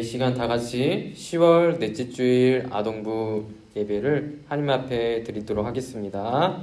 이 시간 다 같이 10월 넷째 주일 아동부 예배를 하나님 앞에 드리도록 하겠습니다.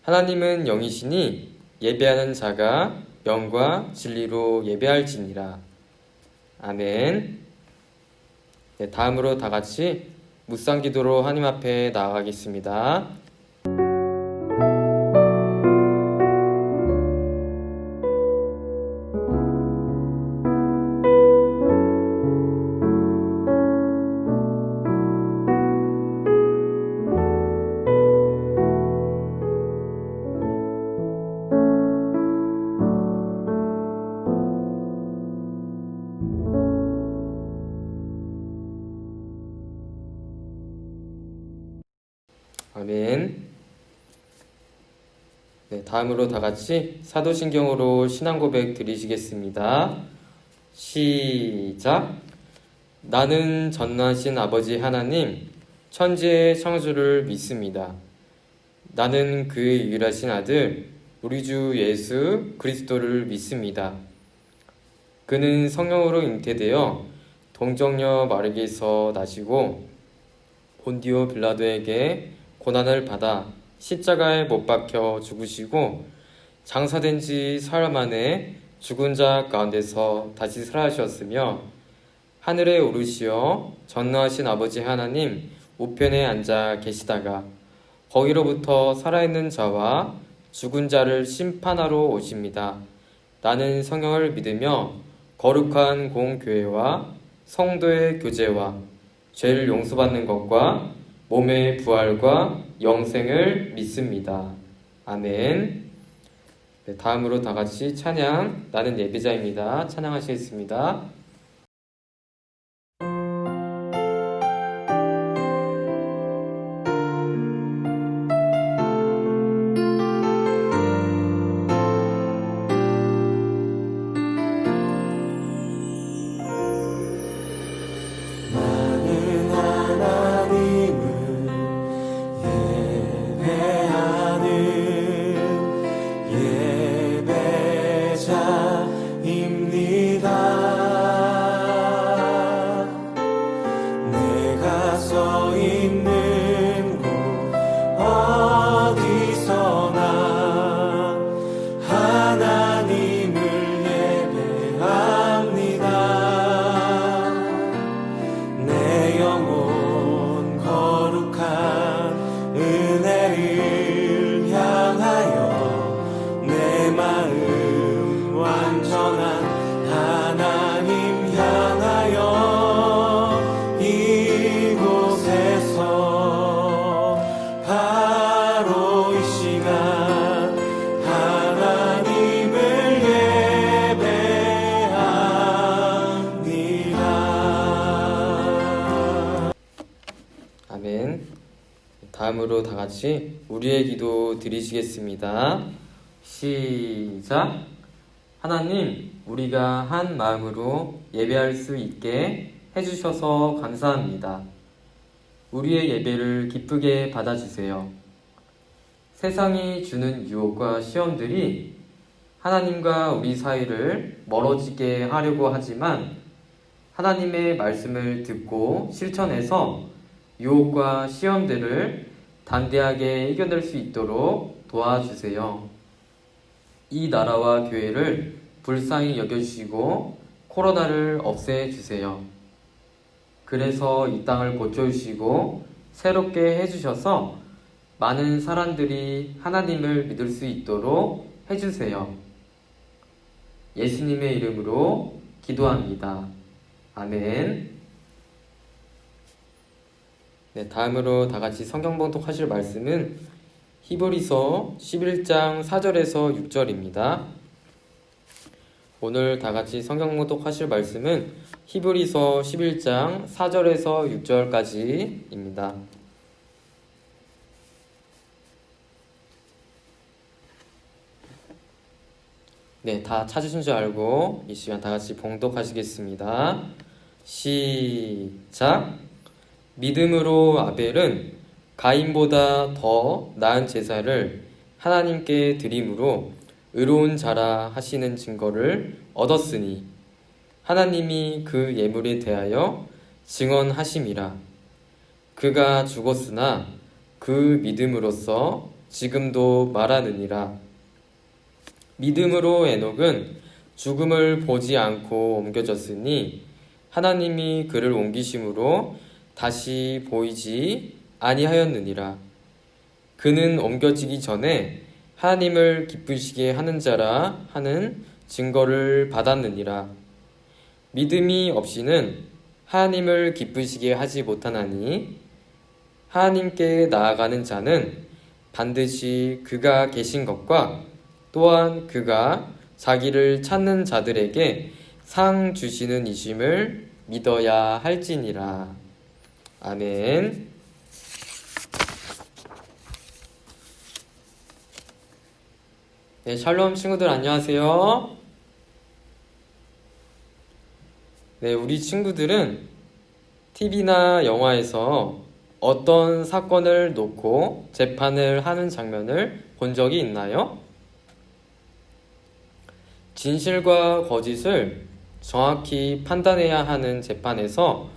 하나님은 영이시니 예배하는 자가 영과 진리로 예배할지니라. 아멘. 네, 다음으로 다 같이 묵상기도로 하나님 앞에 나아가겠습니다. 아멘. 네, 다음으로 다 같이 사도신경으로 신앙 고백 드리시겠습니다. 시작. 나는 전능하신 아버지 하나님, 천지의 창조를 믿습니다. 나는 그의 유일하신 아들, 우리 주 예수 그리스도를 믿습니다. 그는 성령으로 잉태되어 동정녀 마르기에서 나시고 본디오 빌라도에게 고난을 받아 십자가에 못 박혀 죽으시고 장사된 지 사흘 만에 죽은 자 가운데서 다시 살아나셨으며 하늘에 오르시어 전능하신 아버지 하나님 우편에 앉아 계시다가 거기로부터 살아있는 자와 죽은 자를 심판하러 오십니다. 나는 성령을 믿으며 거룩한 공교회와 성도의 교제와 죄를 용서받는 것과 몸의 부활과 영생을 믿습니다. 아멘. 네, 다음으로 다 같이 찬양, 나는 예배자입니다. 찬양하시겠습니다. 아멘. 다음으로 다 같이 우리의 기도 드리시겠습니다. 시작. 하나님, 우리가 한 마음으로 예배할 수 있게 해주셔서 감사합니다. 우리의 예배를 기쁘게 받아주세요. 세상이 주는 유혹과 시험들이 하나님과 우리 사이를 멀어지게 하려고 하지만 하나님의 말씀을 듣고 실천해서 유혹과 시험들을 담대하게 이겨낼 수 있도록 도와주세요. 이 나라와 교회를 불쌍히 여겨주시고 코로나를 없애주세요. 그래서 이 땅을 고쳐주시고 새롭게 해주셔서 많은 사람들이 하나님을 믿을 수 있도록 해주세요. 예수님의 이름으로 기도합니다. 아멘. 네, 다음으로 다 같이 성경 봉독하실 말씀은 히브리서 11장 4절에서 6절입니다. 오늘 다 같이 성경 봉독하실 말씀은 히브리서 11장 4절에서 6절까지입니다. 네, 다 찾으신 줄 알고 이 시간 다 같이 봉독하시겠습니다. 시작. 믿음으로 아벨은 가인보다 더 나은 제사를 하나님께 드림으로 의로운 자라 하시는 증거를 얻었으니 하나님이 그 예물에 대하여 증언하심이라. 그가 죽었으나 그 믿음으로써 지금도 말하느니라. 믿음으로 에녹은 죽음을 보지 않고 옮겨졌으니 하나님이 그를 옮기심으로 다시 보이지 아니하였느니라. 그는 옮겨지기 전에 하나님을 기쁘시게 하는 자라 하는 증거를 받았느니라. 믿음이 없이는 하나님을 기쁘시게 하지 못하나니 하나님께 나아가는 자는 반드시 그가 계신 것과 또한 그가 자기를 찾는 자들에게 상 주시는 이심을 믿어야 할지니라. 아멘. 네, 샬롬 친구들 안녕하세요. 네, 우리 친구들은 TV나 영화에서 어떤 사건을 놓고 재판을 하는 장면을 본 적이 있나요? 진실과 거짓을 정확히 판단해야 하는 재판에서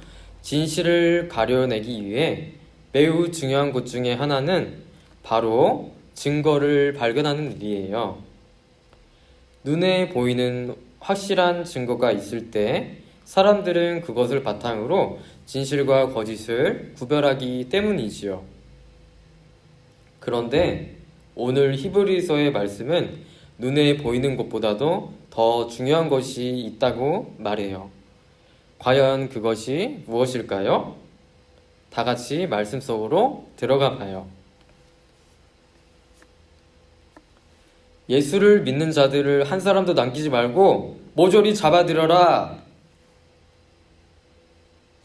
진실을 가려내기 위해 매우 중요한 것 중에 하나는 바로 증거를 발견하는 일이에요. 눈에 보이는 확실한 증거가 있을 때 사람들은 그것을 바탕으로 진실과 거짓을 구별하기 때문이지요. 그런데 오늘 히브리서의 말씀은 눈에 보이는 것보다도 더 중요한 것이 있다고 말해요. 과연 그것이 무엇일까요? 다 같이 말씀 속으로 들어가 봐요. 예수를 믿는 자들을 한 사람도 남기지 말고 모조리 잡아들여라.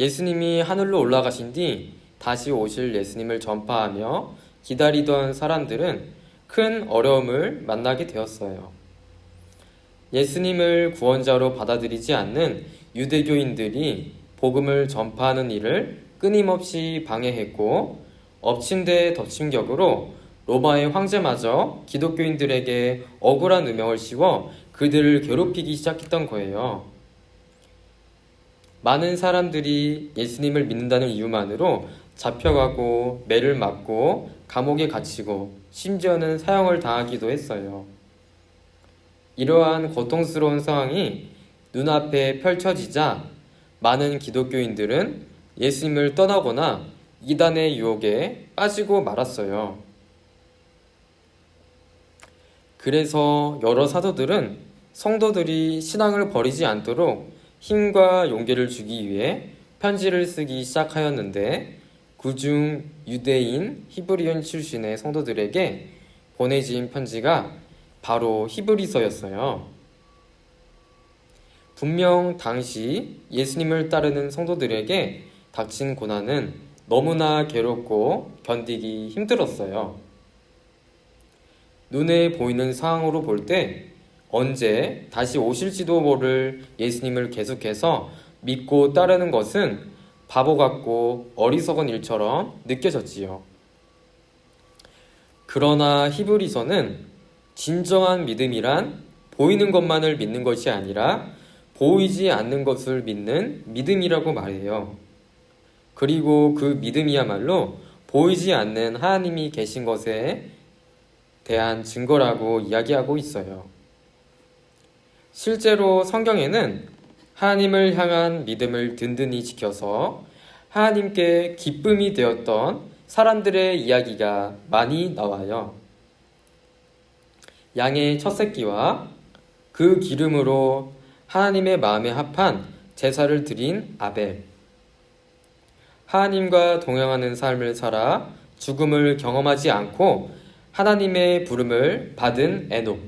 예수님이 하늘로 올라가신 뒤 다시 오실 예수님을 전파하며 기다리던 사람들은 큰 어려움을 만나게 되었어요. 예수님을 구원자로 받아들이지 않는 유대교인들이 복음을 전파하는 일을 끊임없이 방해했고 엎친 데 덮친 격으로 로마의 황제마저 기독교인들에게 억울한 누명을 씌워 그들을 괴롭히기 시작했던 거예요. 많은 사람들이 예수님을 믿는다는 이유만으로 잡혀가고 매를 맞고 감옥에 갇히고 심지어는 사형을 당하기도 했어요. 이러한 고통스러운 상황이 눈앞에 펼쳐지자 많은 기독교인들은 예수님을 떠나거나 이단의 유혹에 빠지고 말았어요. 그래서 여러 사도들은 성도들이 신앙을 버리지 않도록 힘과 용기를 주기 위해 편지를 쓰기 시작하였는데 그중 유대인 히브리인 출신의 성도들에게 보내진 편지가 바로 히브리서였어요. 분명 당시 예수님을 따르는 성도들에게 닥친 고난은 너무나 괴롭고 견디기 힘들었어요. 눈에 보이는 상황으로 볼 때 언제 다시 오실지도 모를 예수님을 계속해서 믿고 따르는 것은 바보 같고 어리석은 일처럼 느껴졌지요. 그러나 히브리서는 진정한 믿음이란 보이는 것만을 믿는 것이 아니라 보이지 않는 것을 믿는 믿음이라고 말해요. 그리고 그 믿음이야말로 보이지 않는 하나님이 계신 것에 대한 증거라고 이야기하고 있어요. 실제로 성경에는 하나님을 향한 믿음을 든든히 지켜서 하나님께 기쁨이 되었던 사람들의 이야기가 많이 나와요. 양의 첫 새끼와 그 기름으로 하나님의 마음에 합한 제사를 드린 아벨, 하나님과 동행하는 삶을 살아 죽음을 경험하지 않고 하나님의 부름을 받은 에녹,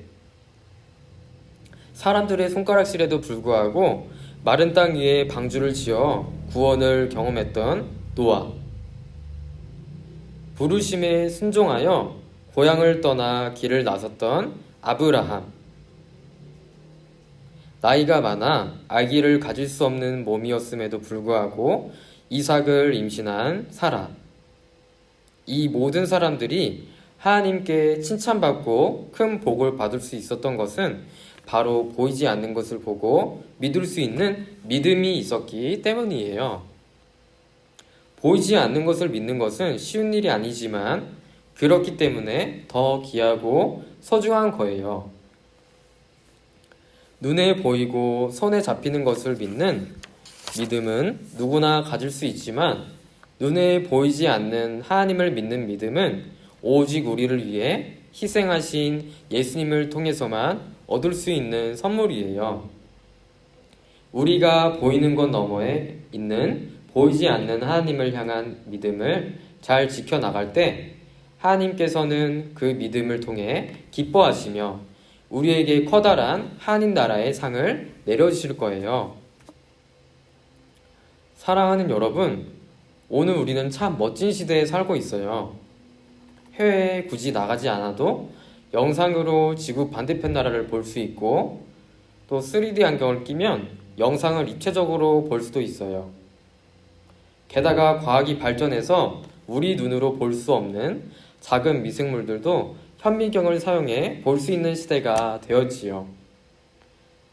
사람들의 손가락질에도 불구하고 마른 땅 위에 방주를 지어 구원을 경험했던 노아, 부르심에 순종하여 고향을 떠나 길을 나섰던 아브라함, 나이가 많아 아기를 가질 수 없는 몸이었음에도 불구하고 이삭을 임신한 사라. 이 모든 사람들이 하나님께 칭찬받고 큰 복을 받을 수 있었던 것은 바로 보이지 않는 것을 보고 믿을 수 있는 믿음이 있었기 때문이에요. 보이지 않는 것을 믿는 것은 쉬운 일이 아니지만 그렇기 때문에 더 귀하고 소중한 거예요. 눈에 보이고 손에 잡히는 것을 믿는 믿음은 누구나 가질 수 있지만 눈에 보이지 않는 하나님을 믿는 믿음은 오직 우리를 위해 희생하신 예수님을 통해서만 얻을 수 있는 선물이에요. 우리가 보이는 것 너머에 있는 보이지 않는 하나님을 향한 믿음을 잘 지켜나갈 때 하나님께서는 그 믿음을 통해 기뻐하시며 우리에게 커다란 하나님 나라의 상을 내려주실 거예요. 사랑하는 여러분, 오늘 우리는 참 멋진 시대에 살고 있어요. 해외에 굳이 나가지 않아도 영상으로 지구 반대편 나라를 볼 수 있고 또 3D 안경을 끼면 영상을 입체적으로 볼 수도 있어요. 게다가 과학이 발전해서 우리 눈으로 볼 수 없는 작은 미생물들도 현미경을 사용해 볼 수 있는 시대가 되었지요.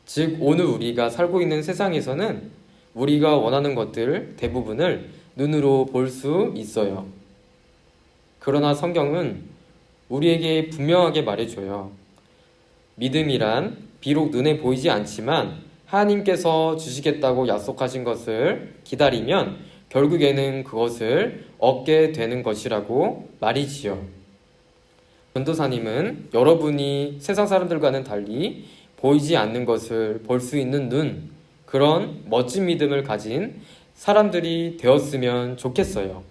즉 오늘 우리가 살고 있는 세상에서는 우리가 원하는 것들 대부분을 눈으로 볼 수 있어요. 그러나 성경은 우리에게 분명하게 말해줘요. 믿음이란 비록 눈에 보이지 않지만 하나님께서 주시겠다고 약속하신 것을 기다리면 결국에는 그것을 얻게 되는 것이라고 말이지요. 전도사님은 여러분이 세상 사람들과는 달리 보이지 않는 것을 볼 수 있는 눈, 그런 멋진 믿음을 가진 사람들이 되었으면 좋겠어요.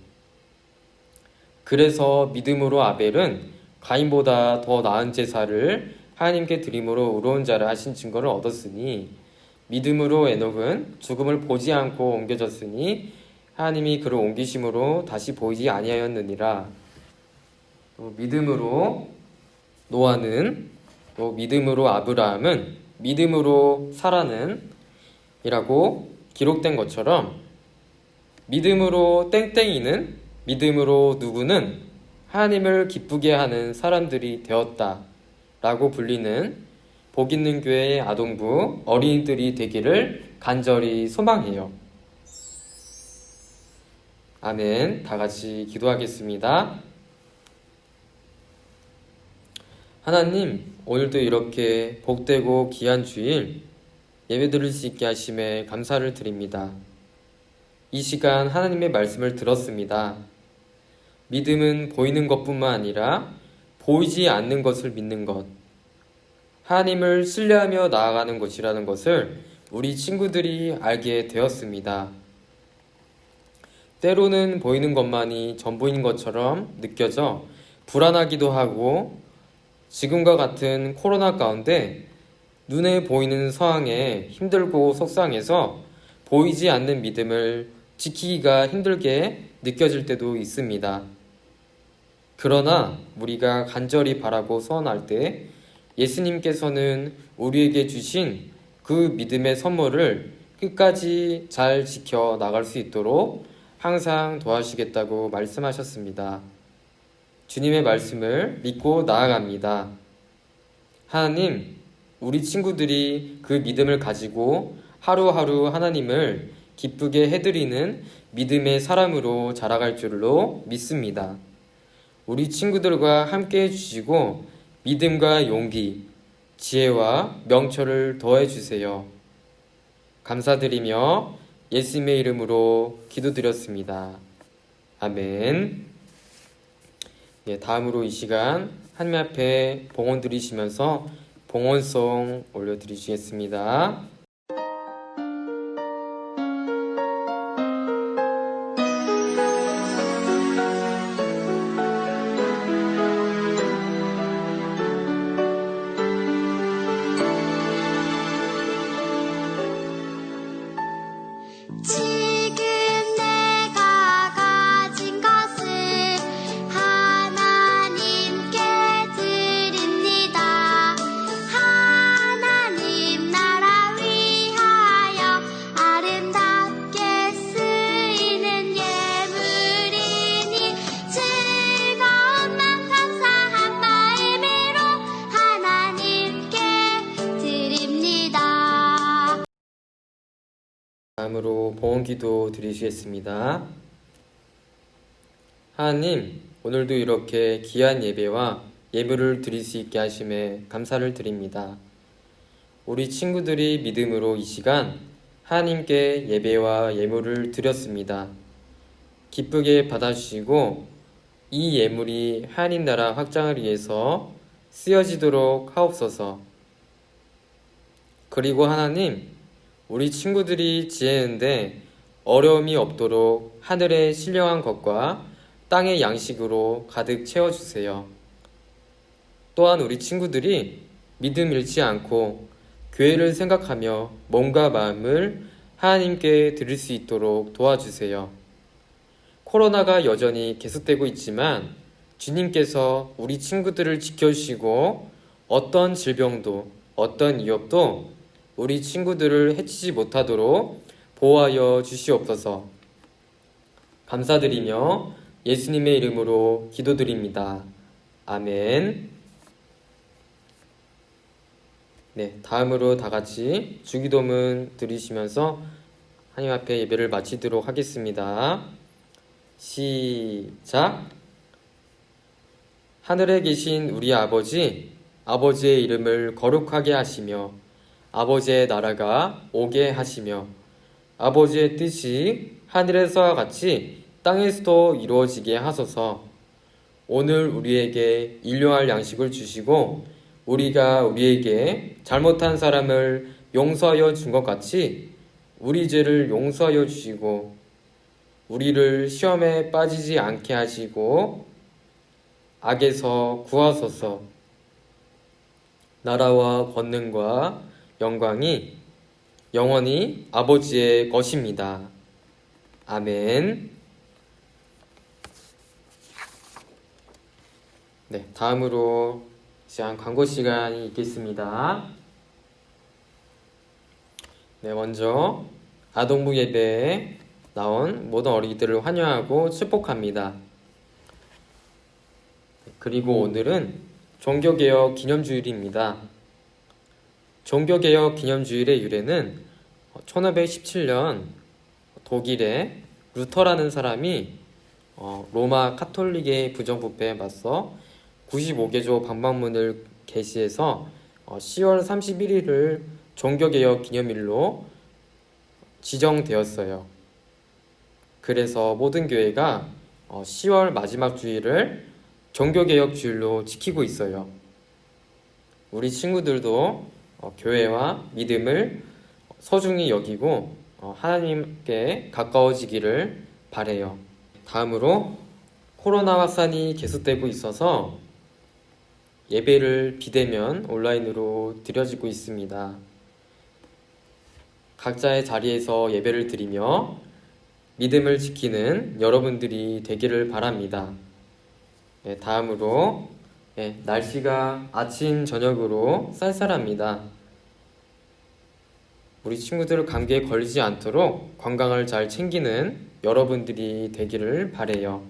그래서 믿음으로 아벨은 가인보다 더 나은 제사를 하나님께 드림으로 의로운 자를 하신 증거를 얻었으니 믿음으로 에녹은 죽음을 보지 않고 옮겨졌으니 하나님이 그를 옮기심으로 다시 보이지 아니하였느니라. 또 믿음으로 노아는, 또 믿음으로 아브라함은, 믿음으로 사라는 이라고 기록된 것처럼 믿음으로 땡땡이는, 믿음으로 누구는 하나님을 기쁘게 하는 사람들이 되었다 라고 불리는 복있는 교회의 아동부 어린이들이 되기를 간절히 소망해요. 아멘. 다 같이 기도하겠습니다. 하나님, 오늘도 이렇게 복되고 귀한 주일 예배 드릴 수 있게 하심에 감사를 드립니다. 이 시간 하나님의 말씀을 들었습니다. 믿음은 보이는 것뿐만 아니라 보이지 않는 것을 믿는 것, 하나님을 신뢰하며 나아가는 것이라는 것을 우리 친구들이 알게 되었습니다. 때로는 보이는 것만이 전부인 것처럼 느껴져 불안하기도 하고 지금과 같은 코로나 가운데 눈에 보이는 상황에 힘들고 속상해서 보이지 않는 믿음을 지키기가 힘들게 느껴질 때도 있습니다. 그러나 우리가 간절히 바라고 소원할 때 예수님께서는 우리에게 주신 그 믿음의 선물을 끝까지 잘 지켜 나갈 수 있도록 항상 도와주시겠다고 말씀하셨습니다. 주님의 말씀을 믿고 나아갑니다. 하나님, 우리 친구들이 그 믿음을 가지고 하루하루 하나님을 기쁘게 해드리는 믿음의 사람으로 자라갈 줄로 믿습니다. 우리 친구들과 함께 해주시고 믿음과 용기, 지혜와 명철을 더해주세요. 감사드리며 예수님의 이름으로 기도드렸습니다. 아멘. 다음으로 이 시간 하나님 앞에 봉헌 드리시면서 봉헌송 올려드리시겠습니다. 다음으로 봉헌기도 드리시겠습니다. 하나님, 오늘도 이렇게 귀한 예배와 예물을 드릴 수 있게 하심에 감사를 드립니다. 우리 친구들이 믿음으로 이 시간 하나님께 예배와 예물을 드렸습니다. 기쁘게 받아주시고 이 예물이 하나님 나라 확장을 위해서 쓰여지도록 하옵소서. 그리고 하나님, 우리 친구들이 지내는데 어려움이 없도록 하늘의 신령한 것과 땅의 양식으로 가득 채워주세요. 또한 우리 친구들이 믿음 잃지 않고 교회를 생각하며 몸과 마음을 하나님께 드릴 수 있도록 도와주세요. 코로나가 여전히 계속되고 있지만 주님께서 우리 친구들을 지켜주시고 어떤 질병도 어떤 위협도 우리 친구들을 해치지 못하도록 보호하여 주시옵소서. 감사드리며 예수님의 이름으로 기도드립니다. 아멘. 네, 다음으로 다 같이 주기도문 드리시면서 하나님 앞에 예배를 마치도록 하겠습니다. 시작. 하늘에 계신 우리 아버지, 아버지의 이름을 거룩하게 하시며 아버지의 나라가 오게 하시며 아버지의 뜻이 하늘에서와 같이 땅에서도 이루어지게 하소서. 오늘 우리에게 일용할 양식을 주시고 우리가 우리에게 잘못한 사람을 용서하여 준 것 같이 우리 죄를 용서하여 주시고 우리를 시험에 빠지지 않게 하시고 악에서 구하소서. 나라와 권능과 영광이 영원히 아버지의 것입니다. 아멘. 네, 다음으로 시간 광고 시간이 있겠습니다. 네, 먼저 아동부 예배에 나온 모든 어린이들을 환영하고 축복합니다. 그리고 오늘은 종교개혁 기념주일입니다. 종교개혁 기념주일의 유래는 1517년 독일의 루터라는 사람이 로마 카톨릭의 부정부패에 맞서 95개조 방방문을 게시해서 10월 31일을 종교개혁 기념일로 지정되었어요. 그래서 모든 교회가 10월 마지막 주일을 종교개혁 주일로 지키고 있어요. 우리 친구들도 교회와 믿음을 소중히 여기고 하나님께 가까워지기를 바래요. 다음으로 코로나 확산이 계속되고 있어서 예배를 비대면 온라인으로 드려지고 있습니다. 각자의 자리에서 예배를 드리며 믿음을 지키는 여러분들이 되기를 바랍니다. 네, 다음으로 날씨가 아침 저녁으로 쌀쌀합니다. 우리 친구들 감기에 걸리지 않도록 건강을 잘 챙기는 여러분들이 되기를 바래요.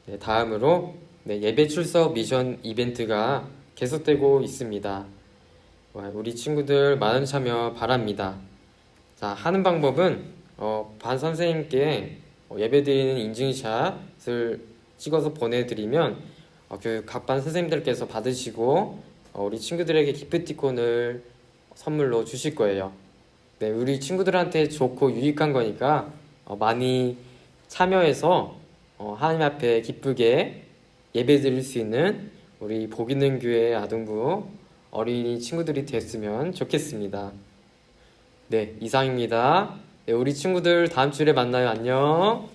네, 다음으로 예배 출석 미션 이벤트가 계속되고 있습니다. 우리 친구들 많은 참여 바랍니다. 자, 하는 방법은 반 선생님께 예배 드리는 인증샷을 찍어서 보내드리면 그 각 반 선생님들께서 받으시고 우리 친구들에게 기프티콘을 선물로 주실 거예요. 네, 우리 친구들한테 좋고 유익한 거니까 많이 참여해서 하나님 앞에 기쁘게 예배 드릴 수 있는 우리 복 있는 교회 아동부 어린이 친구들이 됐으면 좋겠습니다. 네, 이상입니다. 네, 우리 친구들 다음 주에 만나요. 안녕.